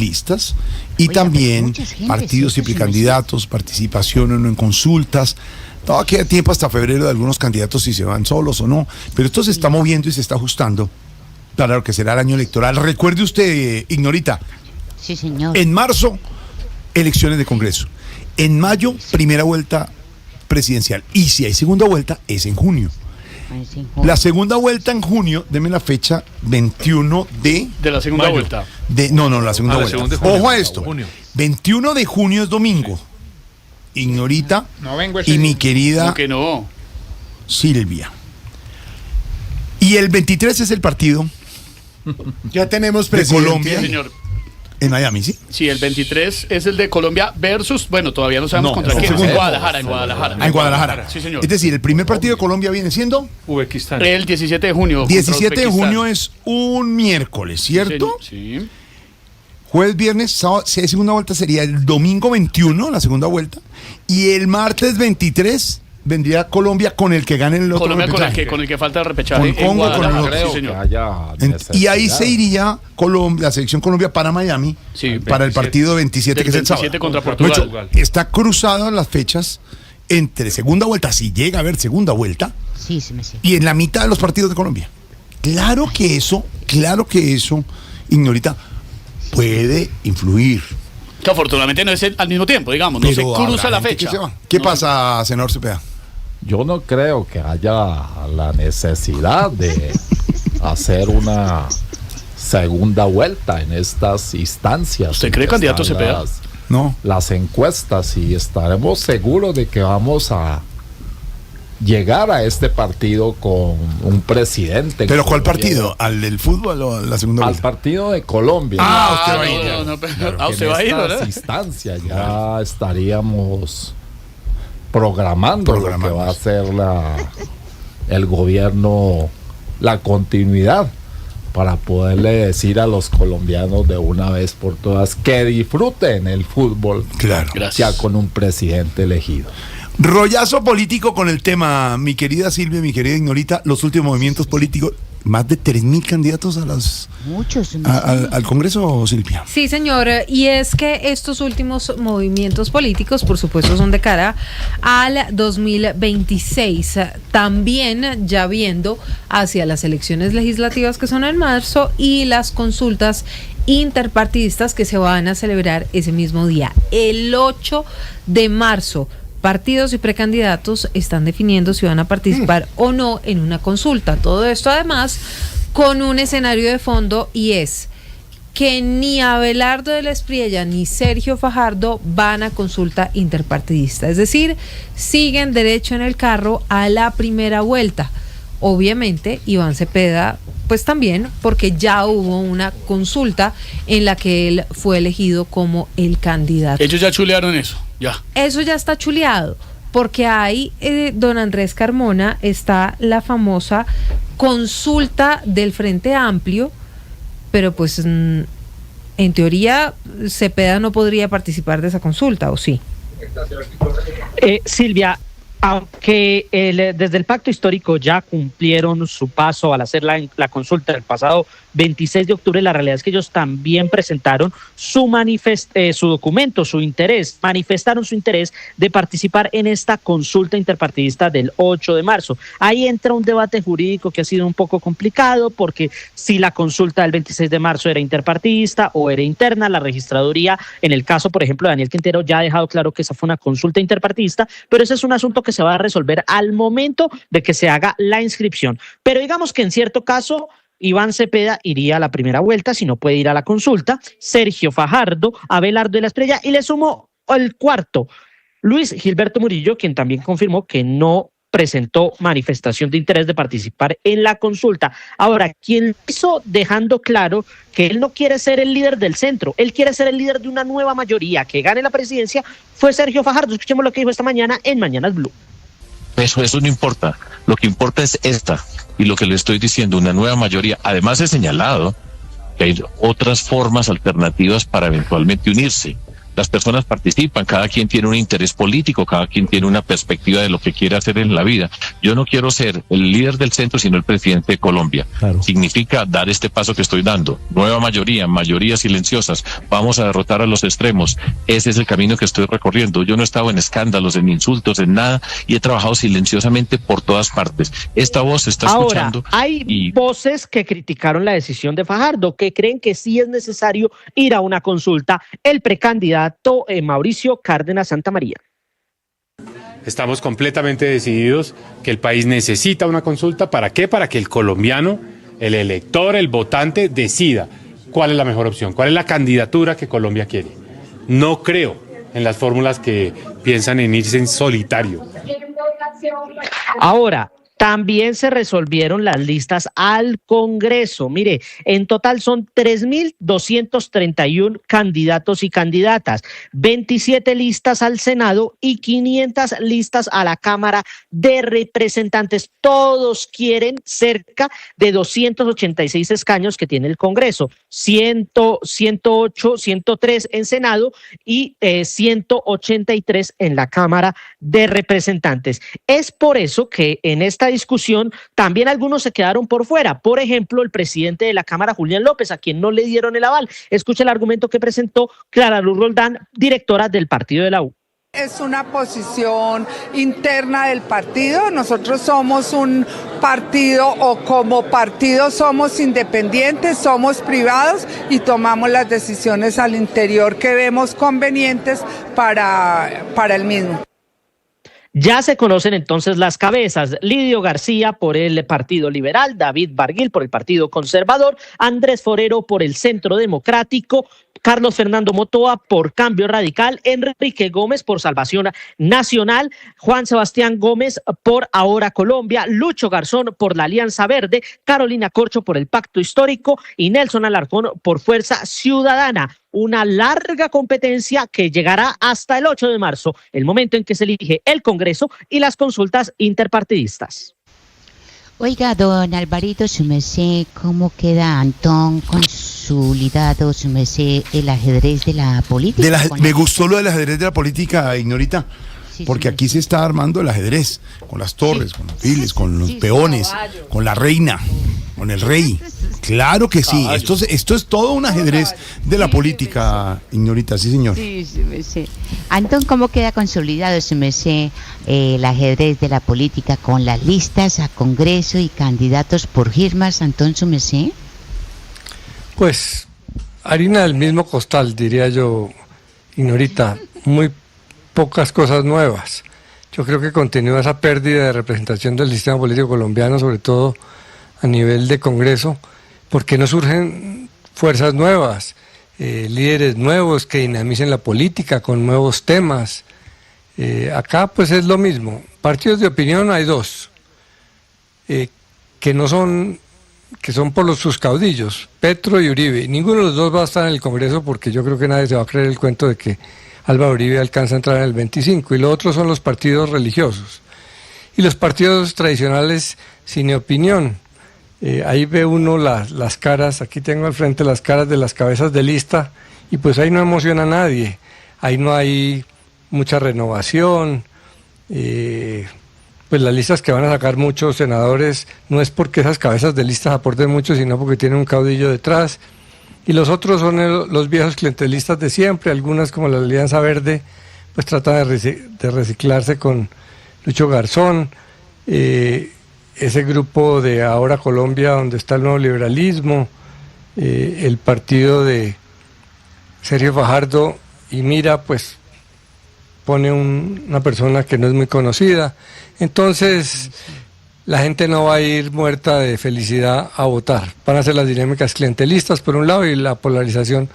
listas y también partidos y precandidatos, participación o no en consultas. Todavía queda tiempo hasta febrero de algunos candidatos si se van solos o no, pero esto se está moviendo y se está ajustando para lo que será el año electoral. Recuerde usted, Ignorita, sí, señor. En marzo, elecciones de Congreso. En mayo, primera vuelta presidencial. Y si hay segunda vuelta, es en junio. La segunda vuelta en junio, deme la fecha, 21 de la segunda vuelta. La segunda vuelta. Ojo a esto. 21 de junio es domingo. Ignorita y mi querida Silvia. Y el 23 es el partido. Ya tenemos de Colombia. Señor. En Miami, ¿sí? Sí, el 23 es el de Colombia versus, bueno, todavía no sabemos contra quién. En Guadalajara. En Guadalajara. Sí, señor. Es decir, el primer partido de Colombia viene siendo Uzbekistán. El 17 de junio. 17 de junio es un miércoles, ¿cierto? Sí. Jueves, viernes, sábado, si hay segunda vuelta sería el domingo 21, la segunda vuelta. Y el martes 23 vendría Colombia con el que gane el otro Colombia repechaje. Con el que falta el repechaje. Con Congo, con el otro. Sí, señor. Y ahí se iría la selección Colombia para Miami, para el partido 27 que es el sábado. 27 contra Portugal. Hecho, está cruzado en las fechas entre segunda vuelta, si llega a haber segunda vuelta, y en la mitad de los partidos de Colombia. Claro que eso, Ignorita, puede influir. Que afortunadamente no es al mismo tiempo, digamos, no se cruza la fecha. ¿Qué pasa, senador Cepeda? Yo no creo que haya la necesidad de hacer una segunda vuelta en estas instancias. ¿Usted cree, candidato Cepeda? No. Las encuestas, y estaremos seguros de que vamos a llegar a este partido con un presidente. ¿Pero cuál partido? ¿Al del fútbol o a la segunda vuelta? Al partido de Colombia. Usted va a ir. Usted va a ir, ¿verdad? En estas instancias ya estaríamos programando lo que va a ser el gobierno, la continuidad, para poderle decir a los colombianos de una vez por todas que disfruten el fútbol, claro, ya con un presidente elegido. Rollazo político con el tema, mi querida Silvia, mi querida Ignorita, los últimos movimientos políticos, más de 3.000 candidatos al Congreso, Silvia. Sí, señor, y es que estos últimos movimientos políticos, por supuesto, son de cara al 2026, también ya viendo hacia las elecciones legislativas que son en marzo y las consultas interpartidistas que se van a celebrar ese mismo día, el 8 de marzo. Partidos y precandidatos están definiendo si van a participar o no en una consulta. Todo esto además con un escenario de fondo, y es que ni Abelardo de la Espriella ni Sergio Fajardo van a consulta interpartidista. Es decir, siguen derecho en el carro a la primera vuelta. Obviamente Iván Cepeda pues también, porque ya hubo una consulta en la que él fue elegido como el candidato. Ellos ya chulearon eso, ya. Eso ya está chuleado, porque ahí, don Andrés Carmona, está la famosa consulta del Frente Amplio, pero pues en teoría Cepeda no podría participar de esa consulta, ¿o sí? Silvia, aunque desde el pacto histórico ya cumplieron su paso al hacer la consulta el pasado 26 de octubre, la realidad es que ellos también presentaron su documento, su interés, manifestaron su interés de participar en esta consulta interpartidista del 8 de marzo. Ahí entra un debate jurídico que ha sido un poco complicado, porque si la consulta del 26 de marzo era interpartidista o era interna, la registraduría, en el caso, por ejemplo, de Daniel Quintero, ya ha dejado claro que esa fue una consulta interpartidista, pero ese es un asunto que se va a resolver al momento de que se haga la inscripción. Pero digamos que en cierto caso Iván Cepeda iría a la primera vuelta, si no puede ir a la consulta, Sergio Fajardo, Abelardo de la Espriella, y le sumo el cuarto, Luis Gilberto Murillo, quien también confirmó que no presentó manifestación de interés de participar en la consulta. Ahora, quien hizo dejando claro que él no quiere ser el líder del centro, él quiere ser el líder de una nueva mayoría que gane la presidencia, fue Sergio Fajardo. Escuchemos lo que dijo esta mañana en Mañanas Blue. Eso no importa, lo que importa es esta, y lo que le estoy diciendo, una nueva mayoría. Además he señalado que hay otras formas alternativas para eventualmente unirse, las personas participan, cada quien tiene un interés político, cada quien tiene una perspectiva de lo que quiere hacer en la vida. Yo no quiero ser el líder del centro, sino el presidente de Colombia. Claro. Significa dar este paso que estoy dando. Nueva mayoría, mayorías silenciosas. Vamos a derrotar a los extremos. Ese es el camino que estoy recorriendo. Yo no he estado en escándalos, en insultos, en nada, y he trabajado silenciosamente por todas partes. Esta voz se está escuchando. Hay voces que criticaron la decisión de Fajardo, que creen que sí es necesario ir a una consulta. El precandidato Mauricio Cárdenas Santamaría. Estamos completamente decididos que el país necesita una consulta. ¿Para qué? Para que el colombiano, el elector, el votante decida cuál es la mejor opción, cuál es la candidatura que Colombia quiere. No creo en las fórmulas que piensan en irse en solitario. Ahora, también se resolvieron las listas al Congreso. Mire, en total son 3.231 candidatos y candidatas, 27 listas al Senado y 500 listas a la Cámara de Representantes. Todos quieren cerca de 286 escaños que tiene el Congreso, 108, 103 en Senado y 183 en la Cámara de Representantes. Es por eso que en esta discusión también algunos se quedaron por fuera. Por ejemplo, el presidente de la Cámara, Julián López, a quien no le dieron el aval. Escucha el argumento que presentó Clara Luz Roldán, directora del partido de la U. Es una posición interna del partido. Nosotros somos un partido, o como partido somos independientes, somos privados y tomamos las decisiones al interior que vemos convenientes para el mismo. Ya se conocen entonces las cabezas: Lidio García por el Partido Liberal, David Barguil por el Partido Conservador, Andrés Forero por el Centro Democrático, Carlos Fernando Motoa por Cambio Radical, Enrique Gómez por Salvación Nacional, Juan Sebastián Gómez por Ahora Colombia, Lucho Garzón por la Alianza Verde, Carolina Corcho por el Pacto Histórico y Nelson Alarcón por Fuerza Ciudadana. Una larga competencia que llegará hasta el 8 de marzo, el momento en que se elige el Congreso y las consultas interpartidistas. Oiga, don Alvarito, su merced, ¿cómo queda Antón consolidado, su merced, el ajedrez de la política? Me gustó lo del ajedrez de la política, Ignorita, sí, porque aquí se está armando el ajedrez, con las torres, con los files, con los peones, con la reina, con el rey. Claro que sí, esto es todo un ajedrez de la política, Ignorita, sí señor. Sí, su merced. Antón, ¿cómo queda consolidado, su merced, el ajedrez de la política con las listas a Congreso y candidatos por firmas, Antón, su merced? Pues harina del mismo costal, diría yo, Ignorita, muy pocas cosas nuevas. Yo creo que continúa esa pérdida de representación del sistema político colombiano, sobre todo a nivel de Congreso, porque no surgen fuerzas nuevas, líderes nuevos que dinamicen la política con nuevos temas. Acá pues es lo mismo. Partidos de opinión hay dos, que son por sus caudillos, Petro y Uribe. Ninguno de los dos va a estar en el Congreso porque yo creo que nadie se va a creer el cuento de que Álvaro Uribe alcanza a entrar en el 25. Y lo otro son los partidos religiosos y los partidos tradicionales sin opinión. Ahí ve uno las caras, aquí tengo al frente las caras de las cabezas de lista, y pues ahí no emociona a nadie, ahí no hay mucha renovación. Pues las listas que van a sacar muchos senadores no es porque esas cabezas de listas aporten mucho, sino porque tienen un caudillo detrás, y los otros son los viejos clientelistas de siempre. Algunas, como la Alianza Verde, pues tratan de reciclarse con Lucho Garzón, ese grupo de Ahora Colombia, donde está el nuevo liberalismo, el partido de Sergio Fajardo y Mira, pues pone una persona que no es muy conocida. Entonces la gente no va a ir muerta de felicidad a votar. Van a ser las dinámicas clientelistas por un lado y la polarización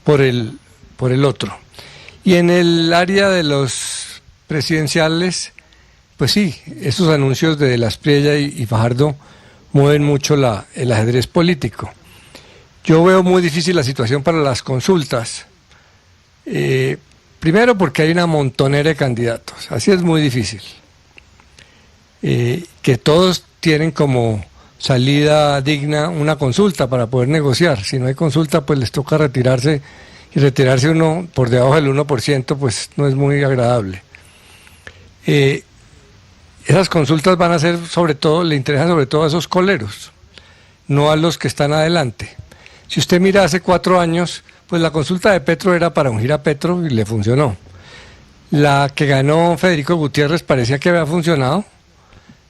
por el otro. Y en el área de los presidenciales, pues sí, esos anuncios de Las Priella y Fajardo mueven mucho el ajedrez político. Yo veo muy difícil la situación para las consultas. Primero porque hay una montonera de candidatos, así es muy difícil. Que todos tienen como salida digna una consulta para poder negociar. Si no hay consulta, pues les toca retirarse y retirarse uno por debajo del 1%, pues no es muy agradable. Esas consultas van a ser sobre todo, le interesan sobre todo a esos coleros, no a los que están adelante. Si usted mira hace 4 años, pues la consulta de Petro era para ungir a Petro y le funcionó. La que ganó Federico Gutiérrez parecía que había funcionado,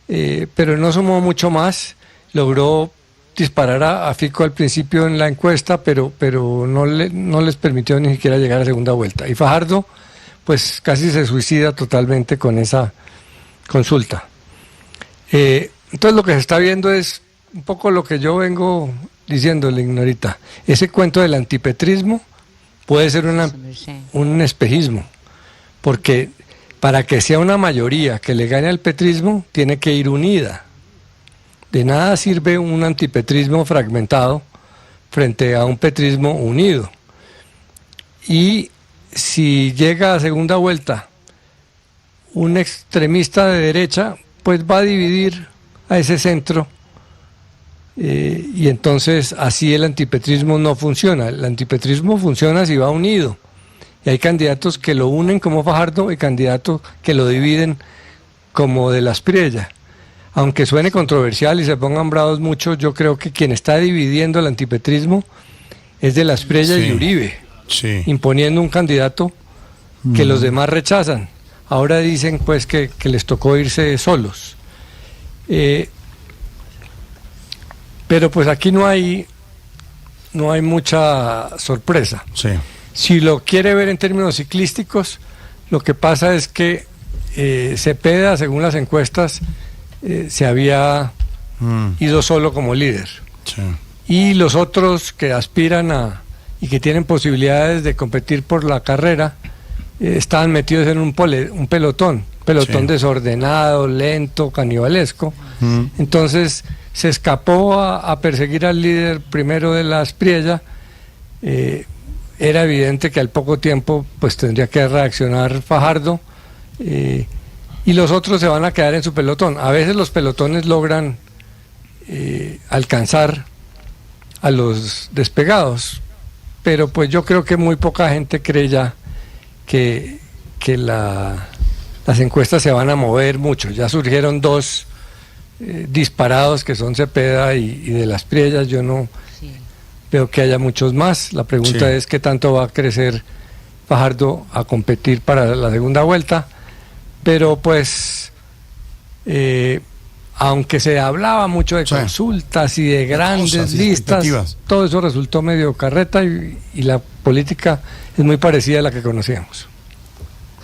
pero no sumó mucho más, logró disparar a Fico al principio en la encuesta, pero no les permitió ni siquiera llegar a segunda vuelta. Y Fajardo, pues casi se suicida totalmente con esa consulta. Entonces lo que se está viendo es un poco lo que yo vengo diciéndole, Ignorita. Ese cuento del antipetrismo puede ser un espejismo, porque para que sea una mayoría que le gane al petrismo, tiene que ir unida. De nada sirve un antipetrismo fragmentado frente a un petrismo unido. Y si llega a segunda vuelta un extremista de derecha, pues va a dividir a ese centro, y entonces así el antipetrismo no funciona. El antipetrismo funciona si va unido. Y hay candidatos que lo unen como Fajardo y candidatos que lo dividen como de la Aspriella. Aunque suene controversial y se pongan bravos muchos, yo creo que quien está dividiendo el antipetrismo es de la Aspriella y Uribe, imponiendo un candidato que los demás rechazan. Ahora dicen pues que les tocó irse solos. Pero pues aquí no hay mucha sorpresa. Si lo quiere ver en términos ciclísticos, lo que pasa es que Cepeda, según las encuestas, se había ido solo como líder. Y los otros que aspiran y que tienen posibilidades de competir por la carrera, estaban metidos en un pelotón desordenado, lento, canibalesco. Entonces se escapó a perseguir al líder primero de la Aspriella. Era evidente que al poco tiempo pues tendría que reaccionar Fajardo, y los otros se van a quedar en su pelotón. A veces los pelotones logran alcanzar a los despegados, pero pues yo creo que muy poca gente cree ya que las encuestas se van a mover mucho. Ya surgieron 2 disparados, que son Cepeda y de las Aspriella. Yo no veo que haya muchos más. La pregunta es qué tanto va a crecer Fajardo a competir para la segunda vuelta. Pero pues aunque se hablaba mucho de consultas y de grandes listas, todo eso resultó medio carreta, y la política es muy parecida a la que conocíamos.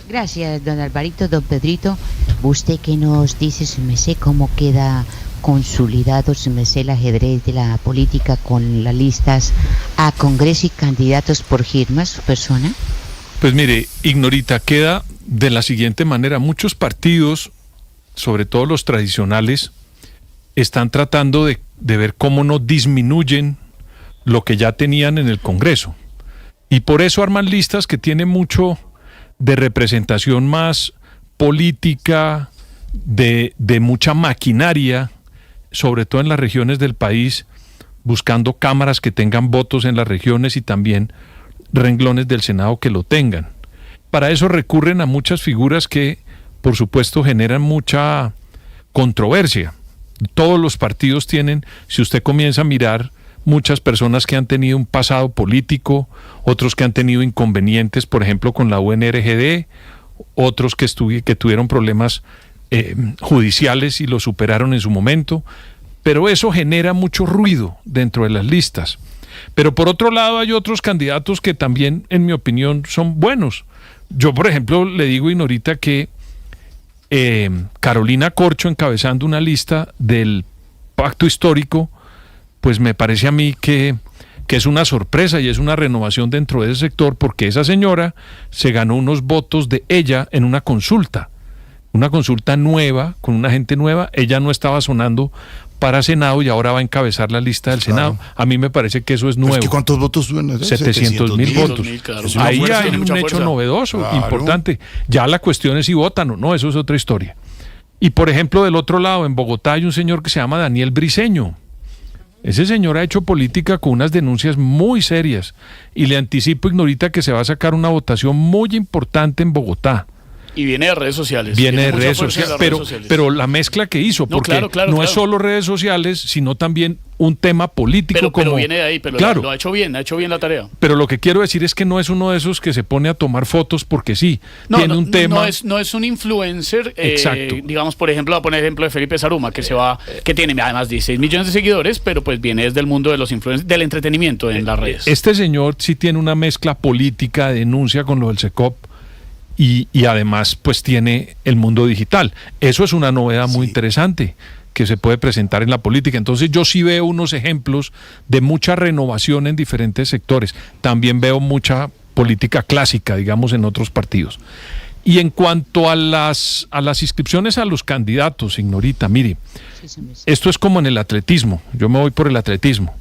Gracias, don Alvarito. Don Pedrito, usted que nos dice, su merced, cómo queda consolidado, su merced, el ajedrez de la política con las listas a Congreso y candidatos por firmas, su persona. Pues mire, Ignorita, queda de la siguiente manera. Muchos partidos, sobre todo los tradicionales, están tratando de ver cómo no disminuyen lo que ya tenían en el Congreso. Y por eso arman listas que tienen mucho de representación más política, de mucha maquinaria, sobre todo en las regiones del país, buscando cámaras que tengan votos en las regiones y también renglones del Senado que lo tengan. Para eso recurren a muchas figuras que, por supuesto, generan mucha controversia. Todos los partidos tienen, si usted comienza a mirar, muchas personas que han tenido un pasado político, otros que han tenido inconvenientes, por ejemplo, con la UNRGD, otros que tuvieron problemas judiciales y lo superaron en su momento, pero eso genera mucho ruido dentro de las listas. Pero por otro lado hay otros candidatos que también, en mi opinión, son buenos. Yo, por ejemplo, le digo, Ignorita, que Carolina Corcho encabezando una lista del Pacto Histórico, pues me parece a mí que es una sorpresa y es una renovación dentro de ese sector, porque esa señora se ganó unos votos de ella en una consulta nueva, con una gente nueva. Ella no estaba sonando para Senado y ahora va a encabezar la lista del Senado. A mí me parece que eso es nuevo. ¿Es ¿Cuántos votos suben? 700.000 votos. Claro. Ahí hay un hecho novedoso, importante. Ya la cuestión es si votan o no, eso es otra historia. Y por ejemplo, del otro lado, en Bogotá hay un señor que se llama Daniel Briceño, Ese señor ha hecho política con unas denuncias muy serias y le anticipo, Ignorita, que se va a sacar una votación muy importante en Bogotá. Y viene de redes sociales. Viene de redes sociales, pero la mezcla que hizo, porque no es solo redes sociales, sino también un tema político. Pero viene de ahí, pero claro, lo ha hecho bien la tarea. Pero lo que quiero decir es que no es uno de esos que se pone a tomar fotos porque sí. Tiene un tema. No es un influencer. Exacto. Digamos, por ejemplo, voy a poner ejemplo de Felipe Saruma, que tiene además 16 millones de seguidores, pero pues viene desde el mundo de los influencers, del entretenimiento en las redes. Este señor sí tiene una mezcla política, denuncia con lo del SECOP. Y además pues tiene el mundo digital. Eso es una novedad muy interesante que se puede presentar en la política. Entonces yo sí veo unos ejemplos de mucha renovación en diferentes sectores. También veo mucha política clásica, digamos, en otros partidos. Y en cuanto a las inscripciones a los candidatos, Ignorita, mire, esto es como en el atletismo. Yo me voy por el atletismo.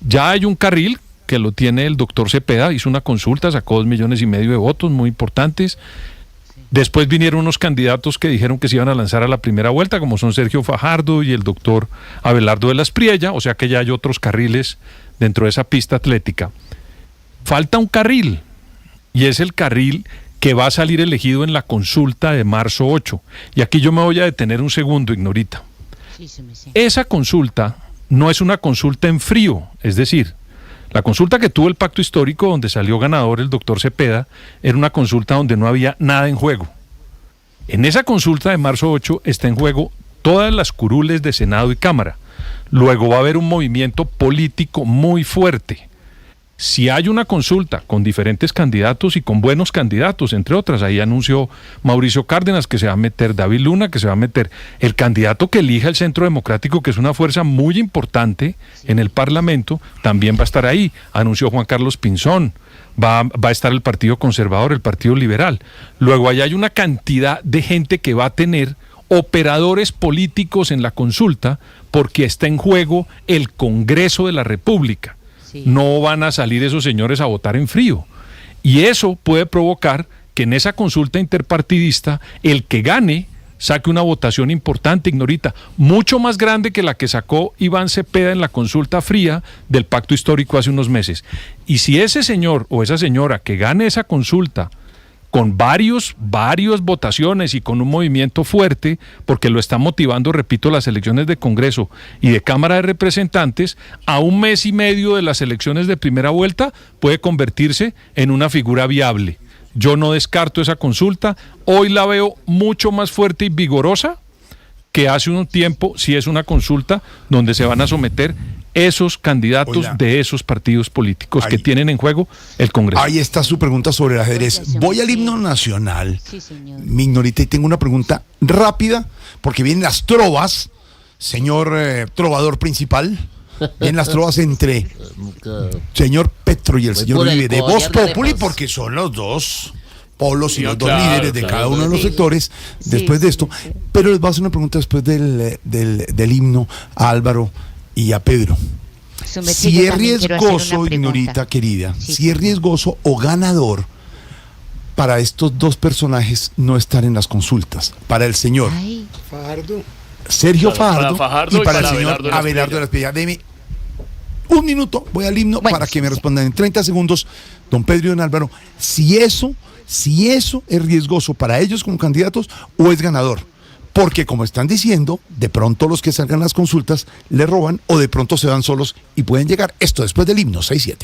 Ya hay un carril que lo tiene el doctor Cepeda, hizo una consulta, sacó 2,5 millones de votos muy importantes. Después vinieron unos candidatos que dijeron que se iban a lanzar a la primera vuelta, como son Sergio Fajardo y el doctor Abelardo de la Espriella, o sea que ya hay otros carriles dentro de esa pista atlética. Falta un carril, y es el carril que va a salir elegido en la consulta de marzo 8. Y aquí yo me voy a detener un segundo, Ignorita. Esa consulta no es una consulta en frío, es decir, la consulta que tuvo el Pacto Histórico, donde salió ganador el doctor Cepeda, era una consulta donde no había nada en juego. En esa consulta de marzo 8 está en juego todas las curules de Senado y Cámara. Luego va a haber un movimiento político muy fuerte. Si hay una consulta con diferentes candidatos y con buenos candidatos, entre otras, ahí anunció Mauricio Cárdenas que se va a meter, David Luna que se va a meter, el candidato que elija el Centro Democrático, que es una fuerza muy importante en el Parlamento, también va a estar ahí, anunció Juan Carlos Pinzón, va a estar el Partido Conservador, el Partido Liberal. Luego ahí hay una cantidad de gente que va a tener operadores políticos en la consulta porque está en juego el Congreso de la República. No van a salir esos señores a votar en frío. Y eso puede provocar que en esa consulta interpartidista el que gane saque una votación importante, Ignorita, mucho más grande que la que sacó Iván Cepeda en la consulta fría del Pacto Histórico hace unos meses. Y si ese señor o esa señora que gane esa consulta con varias votaciones y con un movimiento fuerte, porque lo están motivando, repito, las elecciones de Congreso y de Cámara de Representantes, a 1 mes y medio de las elecciones de primera vuelta, puede convertirse en una figura viable. Yo no descarto esa consulta, hoy la veo mucho más fuerte y vigorosa que hace un tiempo, si es una consulta donde se van a someter esos candidatos de esos partidos políticos que tienen en juego el Congreso. Ahí está su pregunta sobre el ajedrez. Voy al himno nacional, mi Ignorita, y tengo una pregunta rápida, porque vienen las trovas, señor trovador principal, vienen las trovas entre señor Petro y el señor Uribe, de Voz Populi, porque son los dos polos y los dos líderes de cada uno de los sectores después de esto. Pero les voy a hacer una pregunta después del himno a Álvaro y a Pedro. Si es riesgoso, Ignorita querida, si es riesgoso o ganador para estos dos personajes no estar en las consultas, para el señor Sergio Fajardo y para el señor Abelardo de la Espriella. Deme un minuto, voy al himno para que me respondan en 30 segundos, don Pedro y don Álvaro, si eso es riesgoso para ellos como candidatos o es ganador. Porque como están diciendo, de pronto los que salgan las consultas le roban o de pronto se van solos y pueden llegar. Esto después del himno 6-7.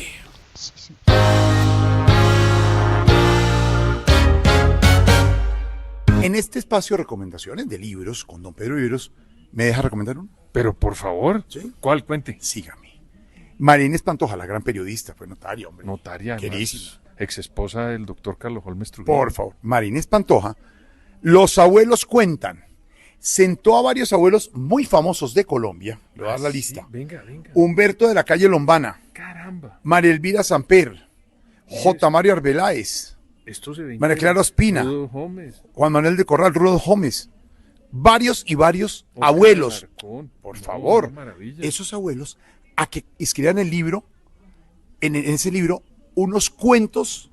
En este espacio de recomendaciones de libros con don Pedro Viveros, ¿me deja recomendar uno? Pero por favor, ¿sí? ¿Cuál? Cuente. Sígame. María Inés Pantoja, la gran periodista, fue notaria, hombre. Notaria, querísima. Ex esposa del doctor Carlos Holmes Trujillo. Por favor, María Inés Pantoja, Los abuelos cuentan. Sentó a varios abuelos muy famosos de Colombia, le voy a dar la lista. Venga. Humberto de la calle Lombana. Caramba. María Elvira Samper. J. Mario Arbeláez. María Clara Ospina. Juan Manuel de Corral, Rudo Gómez. Varios abuelos. Por favor, esos abuelos, a que escriban el libro, en ese libro, unos cuentos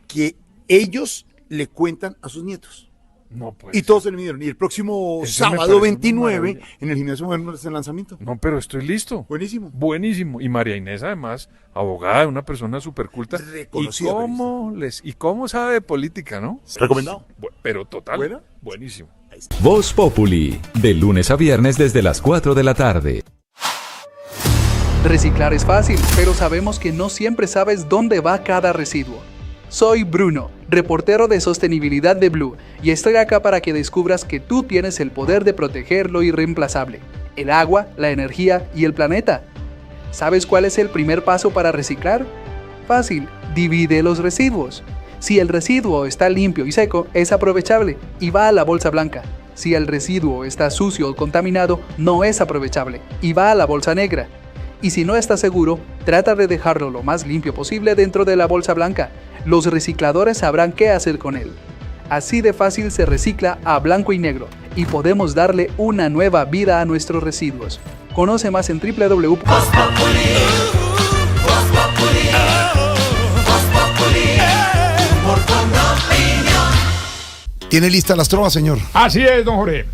que ellos le cuentan a sus nietos. No, pues. Y todos se le midieron. Y el próximo sábado 29 en el Gimnasio Moderno es el lanzamiento. No, pero estoy listo. Buenísimo. Buenísimo. Y María Inés, además, abogada, una persona súper culta. Reconocida. ¿Y cómo sabe de política, no? Recomendado. Pero total. ¿Buena? Buenísimo. Voz Populi, de lunes a viernes desde las 4 de la tarde. Reciclar es fácil, pero sabemos que no siempre sabes dónde va cada residuo. Soy Bruno, reportero de sostenibilidad de Blue, y estoy acá para que descubras que tú tienes el poder de proteger lo irreemplazable: el agua, la energía y el planeta. ¿Sabes cuál es el primer paso para reciclar? Fácil, divide los residuos. Si el residuo está limpio y seco, es aprovechable y va a la bolsa blanca. Si el residuo está sucio o contaminado, no es aprovechable y va a la bolsa negra. Y si no estás seguro, trata de dejarlo lo más limpio posible dentro de la bolsa blanca. Los recicladores sabrán qué hacer con él. Así de fácil se recicla a blanco y negro y podemos darle una nueva vida a nuestros residuos. Conoce más en www. ¿Tiene lista las trovas, señor? Así es, don Jorge.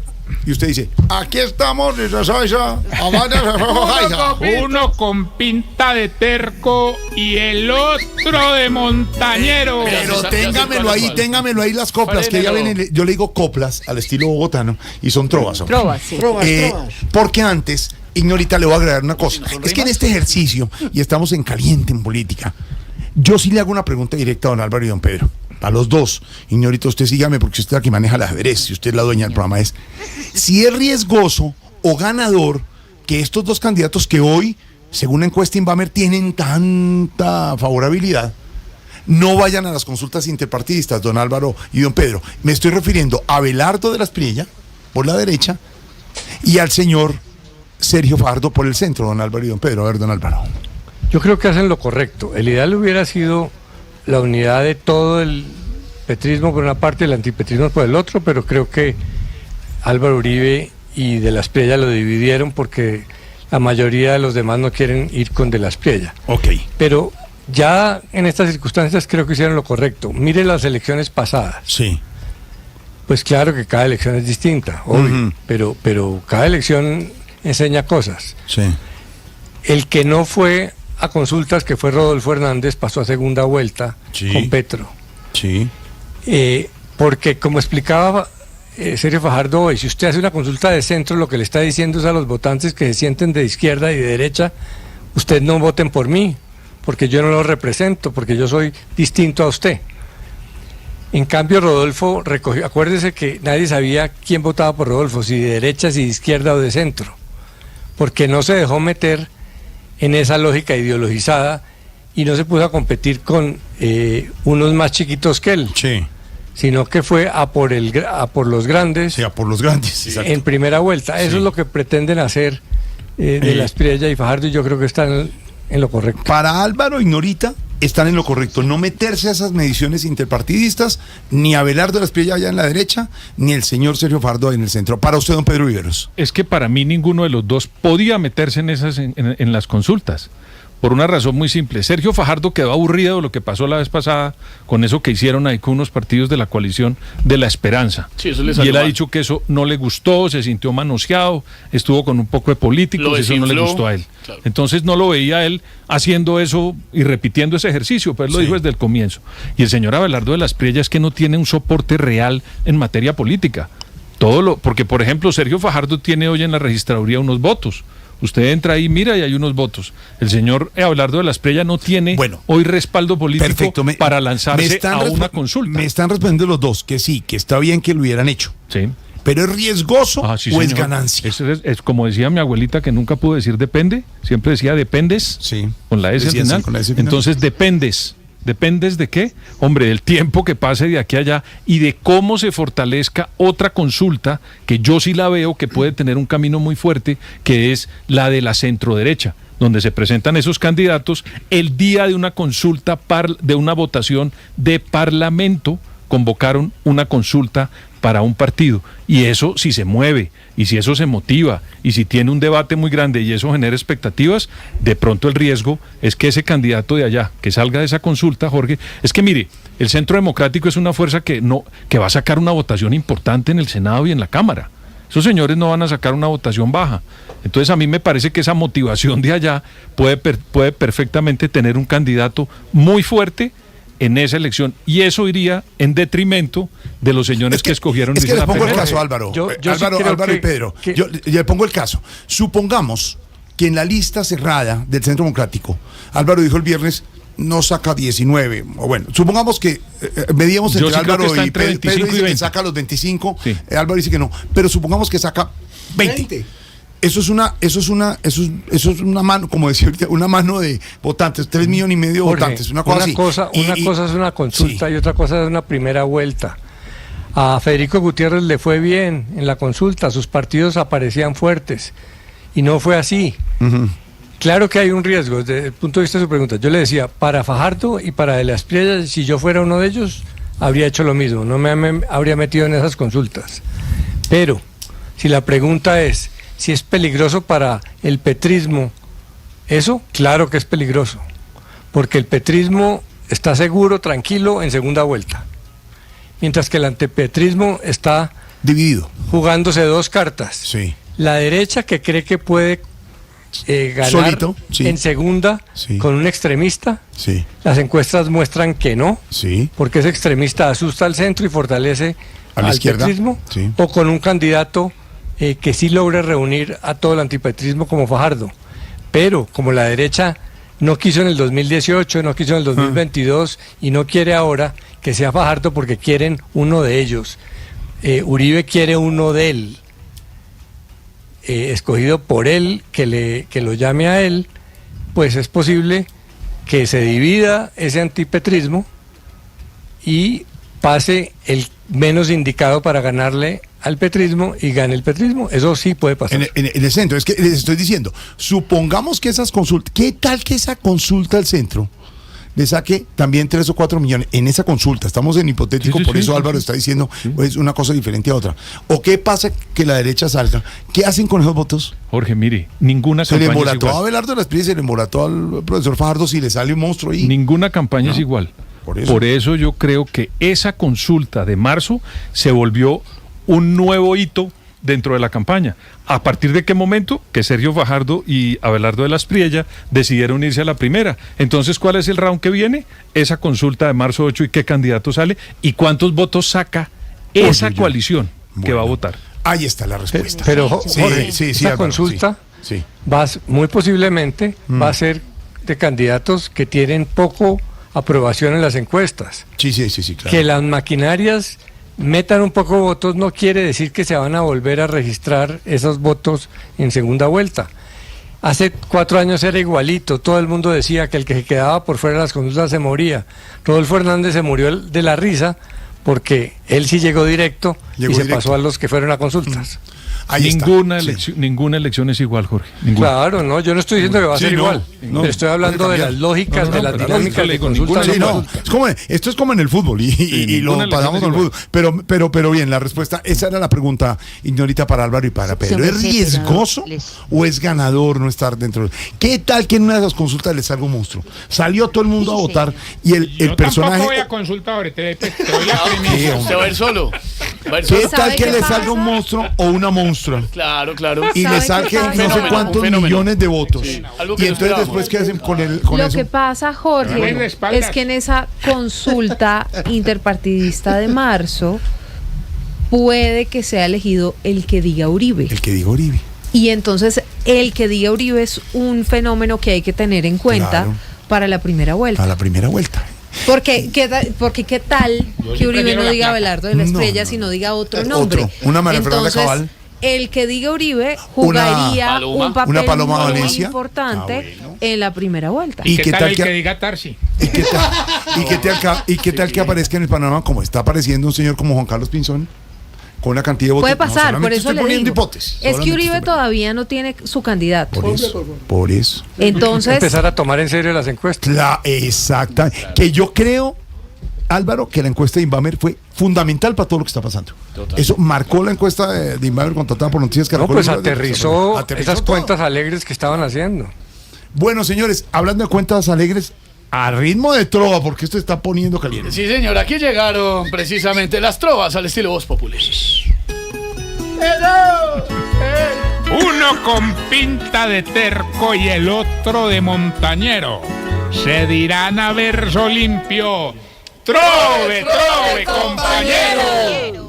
Y usted dice, aquí estamos, uno con pinta de terco y el otro de montañero. Pero téngamelo ahí las coplas, que ya ven, yo le digo coplas al estilo bogotano y son trovas. Trovas, sí. Trovas. Porque antes, Ignorita, le voy a agregar una cosa. Es que en este ejercicio, y estamos en caliente en política, yo sí le hago una pregunta directa a don Álvaro y don Pedro. A los dos. Ignorita, usted sígame porque usted es la que maneja el ajedrez, si usted es la dueña del programa, es si es riesgoso o ganador que estos dos candidatos que hoy, según la encuesta Inbamer, tienen tanta favorabilidad, no vayan a las consultas interpartidistas, don Álvaro y don Pedro. Me estoy refiriendo a Abelardo de la Espriella, por la derecha, y al señor Sergio Fajardo por el centro, don Álvaro y don Pedro. A ver, don Álvaro. Yo creo que hacen lo correcto. El ideal hubiera sido la unidad de todo el petrismo por una parte y el antipetrismo por el otro, pero creo que Álvaro Uribe y de la Espriella lo dividieron porque la mayoría de los demás no quieren ir con de la Espriella. Ok. Pero ya en estas circunstancias creo que hicieron lo correcto. Mire las elecciones pasadas. Sí. Pues claro que cada elección es distinta, obvio, pero cada elección enseña cosas. Sí. El que no fue a consultas, que fue Rodolfo Hernández, pasó a segunda vuelta con Petro. Sí. Porque como explicaba Sergio Fajardo hoy, si usted hace una consulta de centro, lo que le está diciendo es a los votantes que se sienten de izquierda y de derecha, ustedes no voten por mí, porque yo no los represento, porque yo soy distinto a usted. En cambio, Rodolfo recogió, acuérdese que nadie sabía quién votaba por Rodolfo, si de derecha, si de izquierda o de centro, porque no se dejó meter en esa lógica ideologizada y no se puso a competir con unos más chiquitos que él, sino que fue a por los grandes, en primera vuelta. Eso es lo que pretenden hacer de la Espriella y Fajardo, y yo creo que están en lo correcto. Para Álvaro Ignorita están en lo correcto, no meterse a esas mediciones interpartidistas, ni Abelardo de la Espriella allá en la derecha, ni el señor Sergio Fajardo en el centro. Para usted, don Pedro Viveros. Es que para mí ninguno de los dos podía meterse en las consultas. Por una razón muy simple. Sergio Fajardo quedó aburrido de lo que pasó la vez pasada con eso que hicieron ahí con unos partidos de la coalición de la Esperanza. Sí, eso le y salió él ha mal. dicho que eso no le gustó, se sintió manoseado, estuvo con un poco de políticos, eso no le gustó a él. Claro. Entonces no lo veía él haciendo eso y repitiendo ese ejercicio, pero él lo dijo desde el comienzo. Y el señor Abelardo de la Espriella es que no tiene un soporte real en materia política. Porque, por ejemplo, Sergio Fajardo tiene hoy en la registraduría unos votos. Usted entra ahí, mira, y hay unos votos. El señor Abelardo de la Espriella no tiene hoy respaldo político para lanzarse a una consulta. Me están respondiendo los dos, que sí, que está bien que lo hubieran hecho. Sí. ¿Pero es riesgoso o señor. es ganancia? Es como decía mi abuelita, que nunca pudo decir depende, siempre decía dependes, con la S al final. Con la S final. Entonces dependes. ¿Dependes de qué? Hombre, del tiempo que pase de aquí a allá y de cómo se fortalezca otra consulta que yo sí la veo que puede tener un camino muy fuerte, que es la de la centroderecha, donde se presentan esos candidatos el día de una consulta, de una votación de parlamento, convocaron una consulta para un partido, y eso si se mueve, y si eso se motiva, y si tiene un debate muy grande y eso genera expectativas, de pronto el riesgo es que ese candidato de allá, que salga de esa consulta, Jorge, es que mire, el Centro Democrático es una fuerza que va a sacar una votación importante en el Senado y en la Cámara. Esos señores no van a sacar una votación baja. Entonces a mí me parece que esa motivación de allá puede perfectamente tener un candidato muy fuerte en esa elección, y eso iría en detrimento de los señores que escogieron. Es que les pongo el caso, Álvaro. Álvaro y Pedro. Yo le pongo el caso. Supongamos que en la lista cerrada del Centro Democrático, Álvaro dijo el viernes, no saca 19, o bueno, supongamos que medíamos entre Álvaro y Pedro dice que saca los 25, sí. Álvaro dice que no, pero supongamos que saca 20. Eso es una mano, como decía ahorita, una mano de votantes, 3,5 millones de votantes, una cosa así. Una cosa es una consulta, sí, y otra cosa es una primera vuelta. A Federico Gutiérrez le fue bien en la consulta, sus partidos aparecían fuertes, y no fue así. Uh-huh. Claro que hay un riesgo, desde el punto de vista de su pregunta. Yo le decía, para Fajardo y para De la Espriella, si yo fuera uno de ellos, habría hecho lo mismo, no me habría metido en esas consultas. Pero, si la pregunta es si es peligroso para el petrismo, eso, claro que es peligroso, porque el petrismo está seguro, tranquilo, en segunda vuelta, mientras que el antipetrismo está dividido, jugándose dos cartas. Sí. La derecha, que cree que puede ganar solito, sí, en segunda, sí, con un extremista, sí, las encuestas muestran que no, sí, porque ese extremista asusta al centro y fortalece al petrismo, sí, o con un candidato que sí logre reunir a todo el antipetrismo como Fajardo. Pero como la derecha no quiso en el 2018, no quiso en el 2022 y no quiere ahora que sea Fajardo porque quieren uno de ellos, Uribe quiere uno de él, escogido por él, que lo llame a él, pues es posible que se divida ese antipetrismo y pase el menos indicado para ganarle al petrismo y gane el petrismo. Eso sí puede pasar. En el centro, es que les estoy diciendo, supongamos que esas consultas, ¿qué tal que esa consulta al centro le saque también 3 o 4 millones en esa consulta? Estamos en hipotético, sí, por eso Álvaro está diciendo pues, una cosa diferente a otra. ¿O qué pasa que la derecha salga? ¿Qué hacen con esos votos? Jorge, mire, ninguna campaña es igual. Se le embolató a Abelardo de la Espriella, se le embolató al profesor Fajardo, si le sale un monstruo ahí. Ninguna campaña es igual. Por eso yo creo que esa consulta de marzo se volvió un nuevo hito dentro de la campaña. ¿A partir de qué momento? Que Sergio Fajardo y Abelardo de la Espriella decidieron irse a la primera. Entonces, ¿cuál es el round que viene? Esa consulta de marzo 8 y qué candidato sale y cuántos votos saca esa coalición que va a votar. Ahí está la respuesta. Pero Jorge, esa consulta muy posiblemente va a ser de candidatos que tienen poco aprobación en las encuestas. Sí, claro. Que las maquinarias metan un poco votos no quiere decir que se van a volver a registrar esos votos en segunda vuelta. Hace 4 años era igualito, todo el mundo decía que el que se quedaba por fuera de las consultas se moría. Rodolfo Hernández se murió de la risa porque él sí llegó directo y se pasó a los que fueron a consultas. Ninguna elección es igual, Jorge. Ninguna. Claro, no, yo no estoy diciendo que va a ser igual. Pero estoy hablando de las lógicas, de las dinámicas de consulta. Esto es como en el fútbol y lo pasamos al fútbol. Pero bien, la respuesta, esa era la pregunta, ignorita, para Álvaro y para Pedro. ¿Es riesgoso o es ganador no estar dentro? ¿Qué tal que en una de esas consultas les salga un monstruo? Salió todo el mundo a votar y el personaje... Yo tampoco voy a consulta ahorita, te doy la premisa. Se va a ir solo. ¿Qué tal que le salga un monstruo o una monstrua? Claro. Y le saquen no sé cuántos millones de votos. Sí. Y entonces después, ¿qué hacen con eso? Lo que pasa, Jorge, es que en esa consulta interpartidista de marzo puede que sea elegido el que diga Uribe. Y entonces el que diga Uribe es un fenómeno que hay que tener en cuenta para la primera vuelta. Porque qué tal que Uribe no diga Abelardo de la Espriella, sino diga otro nombre. Una María Fernanda Cabal. El que diga Uribe jugaría un papel muy importante en la primera vuelta. ¿Y qué tal el que diga Tarsi? ¿Y qué tal que aparezca en el panorama como está apareciendo un señor como Juan Carlos Pinzón? Con una cantidad de votos. Puede pasar, por eso le digo. Hipótesis, es que Uribe todavía no tiene su candidato. Por eso. Entonces... empezar a tomar en serio las encuestas. Exacta. Que yo creo Álvaro, que la encuesta de Inbamer fue fundamental para todo lo que está pasando. Total. Eso marcó la encuesta de Inbamer contratada por Noticias No, Caracol. pues aterrizó esas todo. cuentas alegres que estaban haciendo. Bueno, señores, hablando de cuentas alegres, a ritmo de trova, porque esto está poniendo caliente. Sí, señor, aquí llegaron precisamente las trovas al estilo Voz Populi. Uno con pinta de terco y el otro de montañero. Se dirán a verso limpio. ¡Trove, trove, compañero!